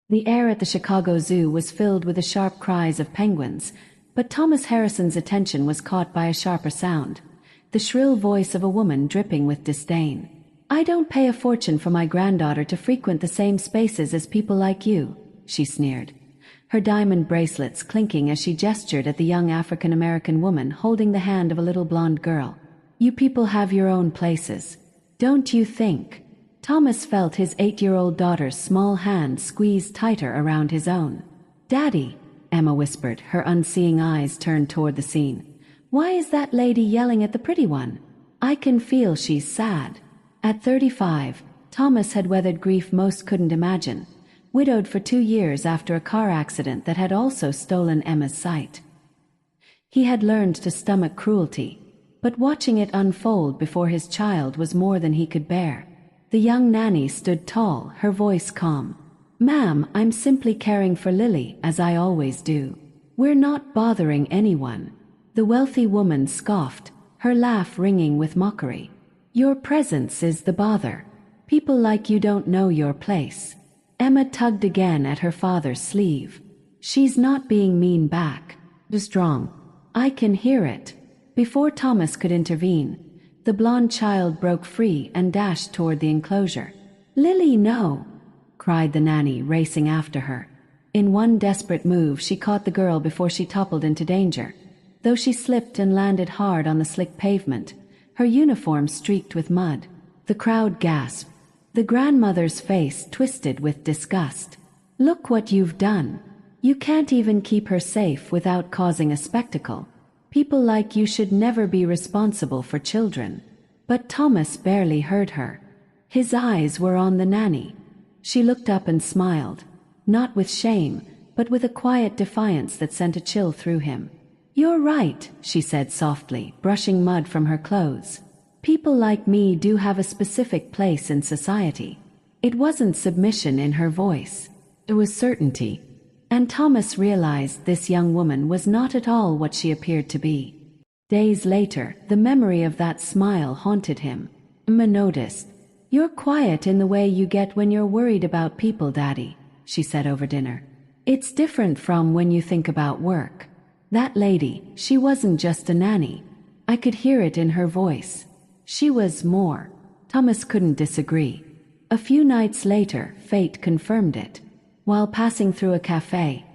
The air at the Chicago Zoo was filled with the sharp cries of penguins, but Thomas Harrison's attention was caught by a sharper sound, the shrill voice of a woman dripping with disdain. "I don't pay a fortune for my granddaughter to frequent the same spaces as people like you," she sneered, her diamond bracelets clinking as she gestured at the young African-American woman holding the hand of a little blonde girl. "You people have your own places, don't you think?" Thomas felt his 8-year-old daughter's small hand squeeze tighter around his own. "Daddy," Emma whispered, her unseeing eyes turned toward the scene. "Why is that lady yelling at the pretty one? I can feel she's sad." At 35, Thomas had weathered grief most couldn't imagine, widowed for 2 years after a car accident that had also stolen Emma's sight. He had learned to stomach cruelty, but watching it unfold before his child was more than he could bear. The young nanny stood tall, her voice calm. "Ma'am, I'm simply caring for Lily, as I always do. We're not bothering anyone." The wealthy woman scoffed, her laugh ringing with mockery. "Your presence is the bother. People like you don't know your place." Emma tugged again at her father's sleeve. "She's not being mean back. Strong. I can hear it." Before Thomas could intervene, the blonde child broke free and dashed toward the enclosure. "Lily, no!" cried the nanny, racing after her. In one desperate move, she caught the girl before she toppled into danger. Though she slipped and landed hard on the slick pavement, her uniform streaked with mud. The crowd gasped. The grandmother's face twisted with disgust. "Look what you've done. You can't even keep her safe without causing a spectacle. People like you should never be responsible for children." But Thomas barely heard her. His eyes were on the nanny. She looked up and smiled, not with shame, but with a quiet defiance that sent a chill through him. "You're right," she said softly, brushing mud from her clothes. "People like me do have a specific place in society." It wasn't submission in her voice. It was certainty. And Thomas realized this young woman was not at all what she appeared to be. Days later, the memory of that smile haunted him. Emma noticed. "You're quiet in the way you get when you're worried about people, Daddy," she said over dinner. "It's different from when you think about work. That lady, she wasn't just a nanny. I could hear it in her voice. She was more." Thomas couldn't disagree. A few nights later, fate confirmed it. While passing through a cafe,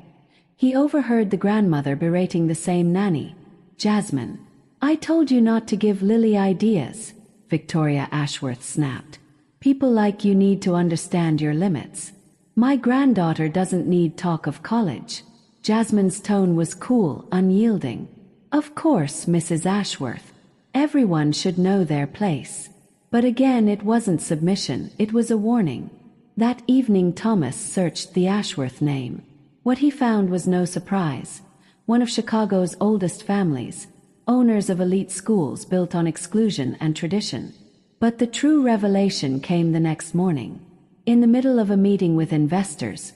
he overheard the grandmother berating the same nanny. "Jasmine, I told you not to give Lily ideas," Victoria Ashworth snapped. "People like you need to understand your limits. My granddaughter doesn't need talk of college." Jasmine's tone was cool, unyielding. "Of course, Mrs. Ashworth. Everyone should know their place." But again, it wasn't submission, it was a warning. That evening Thomas searched the Ashworth name. What he found was no surprise. One of Chicago's oldest families, owners of elite schools built on exclusion and tradition. But the true revelation came the next morning. In the middle of a meeting with investors,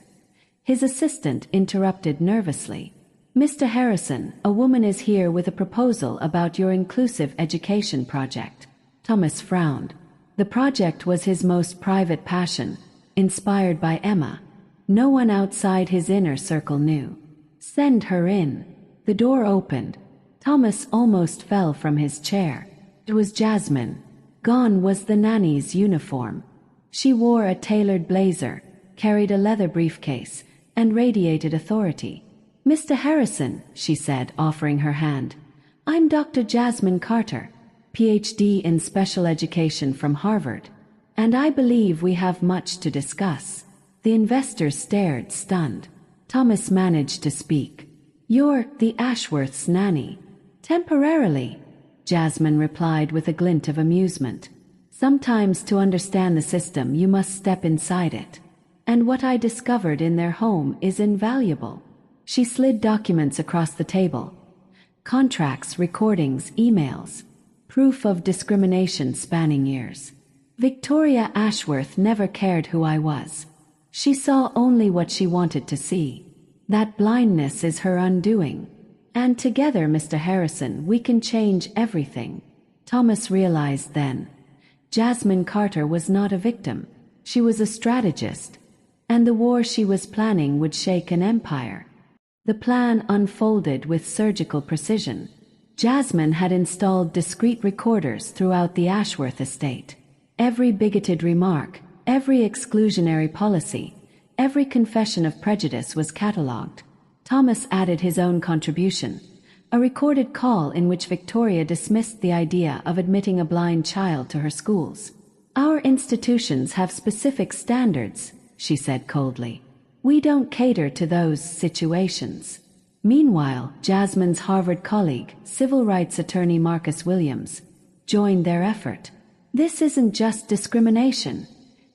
his assistant interrupted nervously. "Mr. Harrison, a woman is here with a proposal about your inclusive education project." Thomas frowned. The project was his most private passion, inspired by Emma. No one outside his inner circle knew. "Send her in." The door opened. Thomas almost fell from his chair. It was Jasmine. Gone was the nanny's uniform. She wore a tailored blazer, carried a leather briefcase, and radiated authority. "Mr. Harrison," she said, offering her hand. "I'm Dr. Jasmine Carter, PhD in special education from Harvard, and I believe we have much to discuss." The investors stared, stunned. Thomas managed to speak. "You're the Ashworth's nanny." "Temporarily," Jasmine replied with a glint of amusement. "Sometimes to understand the system you must step inside it. And what I discovered in their home is invaluable." She slid documents across the table. Contracts, recordings, emails. Proof of discrimination spanning years. Victoria Ashworth never cared who I was. She saw only what she wanted to see. That blindness is her undoing. And together, Mr. Harrison, we can change everything. Thomas realized then. Jasmine Carter was not a victim. She was a strategist. and the war she was planning would shake an empire. The plan unfolded with surgical precision. Jasmine had installed discreet recorders throughout the Ashworth estate. Every bigoted remark, every exclusionary policy, every confession of prejudice was catalogued. Thomas added his own contribution, a recorded call in which Victoria dismissed the idea of admitting a blind child to her schools. "Our institutions have specific standards," she said coldly. "We don't cater to those situations." Meanwhile, Jasmine's Harvard colleague, civil rights attorney Marcus Williams, joined their effort. "This isn't just discrimination,"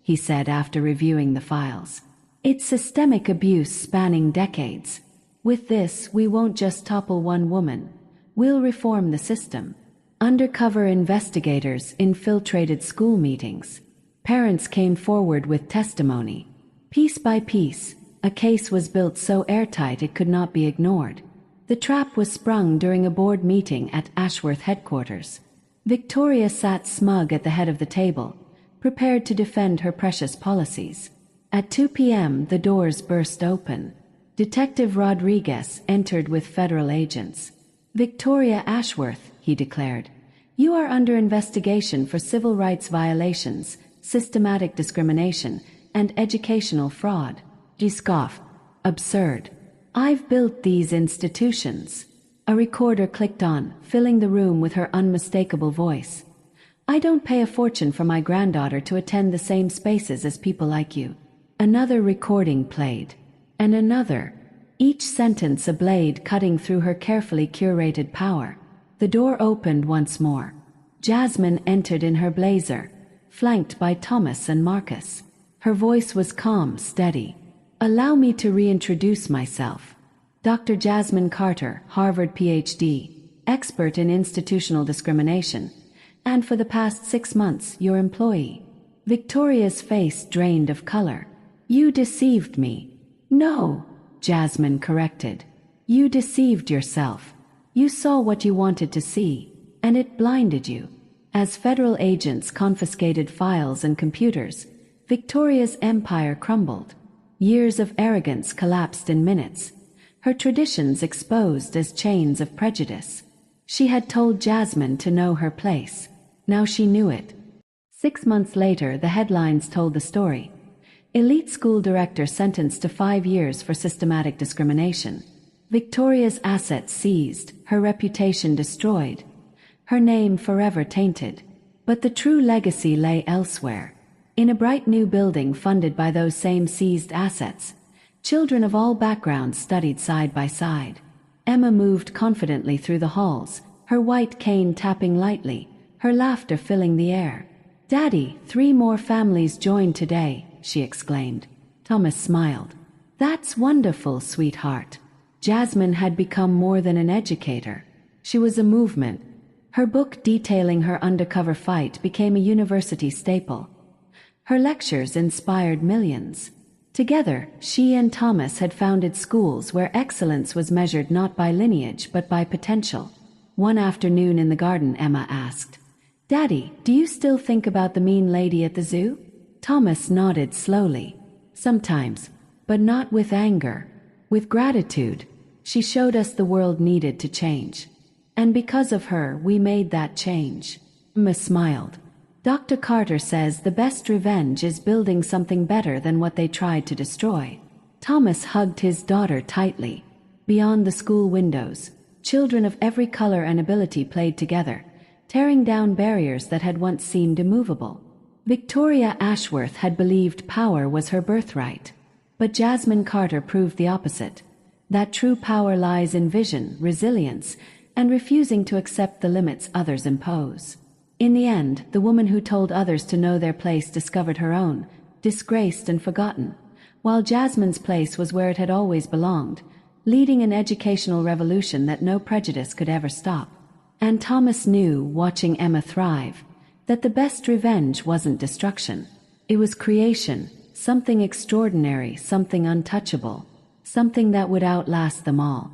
he said after reviewing the files. "It's systemic abuse spanning decades. With this, we won't just topple one woman. We'll reform the system." Undercover investigators infiltrated school meetings. Parents came forward with testimony. Piece by piece, a case was built so airtight it could not be ignored. The trap was sprung during a board meeting at Ashworth headquarters. Victoria sat smug at the head of the table, prepared to defend her precious policies. At 2 p.m., the doors burst open. Detective Rodriguez entered with federal agents. "Victoria Ashworth," he declared, "you are under investigation for civil rights violations, systematic discrimination, and educational fraud." She scoffed. "Absurd. I've built these institutions." A recorder clicked on, filling the room with her unmistakable voice. "I don't pay a fortune for my granddaughter to attend the same spaces as people like you." Another recording played. And another. Each sentence a blade cutting through her carefully curated power. The door opened once more. Jasmine entered in her blazer, flanked by Thomas and Marcus. Her voice was calm, steady. "Allow me to reintroduce myself. Dr. Jasmine Carter, Harvard Ph.D., expert in institutional discrimination, and for the past 6 months, your employee." Victoria's face drained of color. "You deceived me." "No," Jasmine corrected. "You deceived yourself. You saw what you wanted to see, and it blinded you." As federal agents confiscated files and computers, Victoria's empire crumbled. Years of arrogance collapsed in minutes, her traditions exposed as chains of prejudice. She had told Jasmine to know her place. Now she knew it. 6 months later, the headlines told the story. Elite school director sentenced to 5 years for systematic discrimination. Victoria's assets seized, her reputation destroyed, her name forever tainted. But the true legacy lay elsewhere. In a bright new building funded by those same seized assets, children of all backgrounds studied side by side. Emma moved confidently through the halls, her white cane tapping lightly, her laughter filling the air. "Daddy, 3 more families joined today," she exclaimed. Thomas smiled. "That's wonderful, sweetheart." Jasmine had become more than an educator. She was a movement. Her book detailing her undercover fight became a university staple. Her lectures inspired millions. Together, she and Thomas had founded schools where excellence was measured not by lineage but by potential. One afternoon in the garden, Emma asked, "Daddy, do you still think about the mean lady at the zoo?" Thomas nodded slowly. "Sometimes, but not with anger. With gratitude. She showed us the world needed to change. And because of her, we made that change." Emma smiled. "Dr. Carter says the best revenge is building something better than what they tried to destroy." Thomas hugged his daughter tightly. Beyond the school windows, children of every color and ability played together, tearing down barriers that had once seemed immovable. Victoria Ashworth had believed power was her birthright. But Jasmine Carter proved the opposite. That true power lies in vision, resilience, and refusing to accept the limits others impose. In the end, the woman who told others to know their place discovered her own, disgraced and forgotten, while Jasmine's place was where it had always belonged, leading an educational revolution that no prejudice could ever stop. And Thomas knew, watching Emma thrive, that the best revenge wasn't destruction. It was creation, something extraordinary, something untouchable, something that would outlast them all.